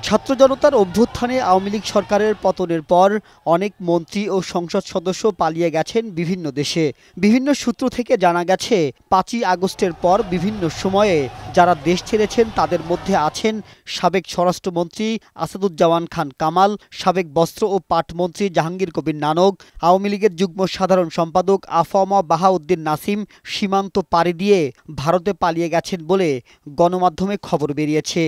ছাত্র জনতার অভ্যুত্থানে আওয়ামী লীগ সরকারের পতনের পর অনেক মন্ত্রী ও সংসদ সদস্য পালিয়ে গেছেন বিভিন্ন দেশে। বিভিন্ন সূত্র থেকে জানা গেছে ৫ই আগস্টের পর বিভিন্ন সময়ে যারা দেশ ছেড়েছেন তাদের মধ্যে আছেন সাবেক স্বরাষ্ট্রমন্ত্রী আসাদুজ্জামান খান কামাল, সাবেক বস্ত্র ও পাট মন্ত্রী জাহাঙ্গীর কবির নানক, আওয়ামী লীগের যুগ্ম সাধারণ সম্পাদক আফামা বাহাউদ্দিন নাসিম সীমান্ত পাড়ি দিয়ে ভারতে পালিয়ে গেছেন বলে গণমাধ্যমে খবর বেরিয়েছে।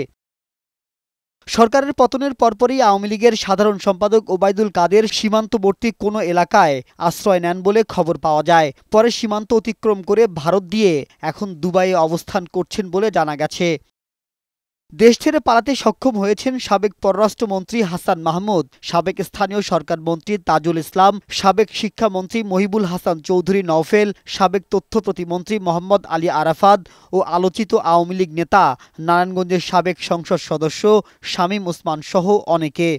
সরকারের পতনের পরপরই আওয়ামী লীগের সাধারণ সম্পাদক ওবায়দুল কাদের সীমান্তবর্তী কোনো এলাকায় আশ্রয় নেন বলে খবর পাওয়া যায়। পরে সীমান্ত অতিক্রম করে ভারত দিয়ে এখন দুবাইয়ে অবস্থান করছেন বলে জানা গেছে। দেশ ছেড়ে পালাতে সক্ষম হয়েছেন সাবেক পররাষ্ট্রমন্ত্রী হাসান মাহমুদ, সাবেক স্থানীয় সরকার মন্ত্রী তাজুল ইসলাম, সাবেক শিক্ষামন্ত্রী মহিবুল হাসান চৌধুরী নওফেল, সাবেক তথ্য প্রতিমন্ত্রী মোহাম্মদ আলী আরাফাত ও আলোচিত আওয়ামী লীগ নেতা নারায়ণগঞ্জের সাবেক সংসদ সদস্য শামীম ওসমান সহ অনেকে।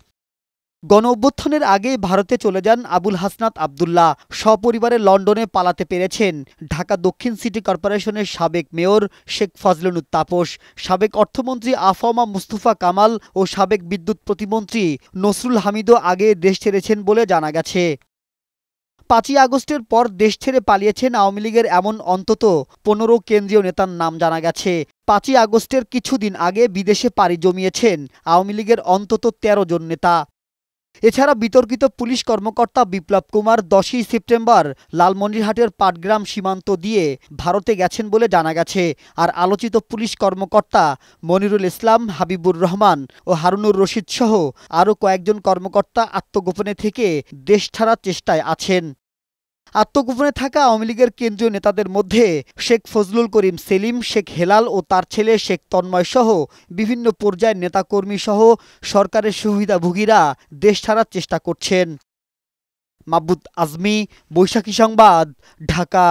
গণঅভ্যুত্থানের আগেই ভারতে চলে যান আবুল হাসনাত আবদুল্লাহ। সপরিবারে লন্ডনে পালাতে পেরেছেন ঢাকা দক্ষিণ সিটি কর্পোরেশনের সাবেক মেয়র শেখ ফজলুল তাপস, সাবেক অর্থমন্ত্রী আফামা মুস্তফা কামাল ও সাবেক বিদ্যুৎ প্রতিমন্ত্রী নসরুল হামিদও আগে দেশ ছেড়েছেন বলে জানা গেছে। ৫ই আগস্টের পর দেশ ছেড়ে পালিয়েছেন আওয়ামী লীগের এমন অন্তত ১৫ কেন্দ্রীয় নেতার নাম জানা গেছে। ৫ই আগস্টের কিছুদিন আগে বিদেশে পাড়ি জমিয়েছেন আওয়ামী লীগের অন্তত ১৩ জন নেতা। এছাড়া বিতর্কিত পুলিশ কর্মকর্তা বিপ্লব কুমার ১০ই সেপ্টেম্বর লালমনিরহাটের পাটগ্রাম সীমান্ত দিয়ে ভারতে গেছেন বলে জানা গেছে। আর আলোচিত পুলিশ কর্মকর্তা মনিরুল ইসলাম, হাবিবুর রহমান ও হারুনুর রশিদ সহ আরও কয়েকজন কর্মকর্তা আত্মগোপনে থেকে দেশ ছাড়ার চেষ্টায় আছেন। আত্মগোপনে থাকা আওয়ামী লীগের কেন্দ্রীয় নেতাদের মধ্যে শেখ ফজলুল করিম সেলিম, শেখ হেলাল ও তার ছেলে শেখ তন্ময় সহ বিভিন্ন পর্যায়ের নেতাকর্মী সহ সরকারের সুবিধাভোগীরা দেশ ছাড়ার চেষ্টা করছেন। মাহবুব আজমি, বৈশাখী সংবাদ, ঢাকা।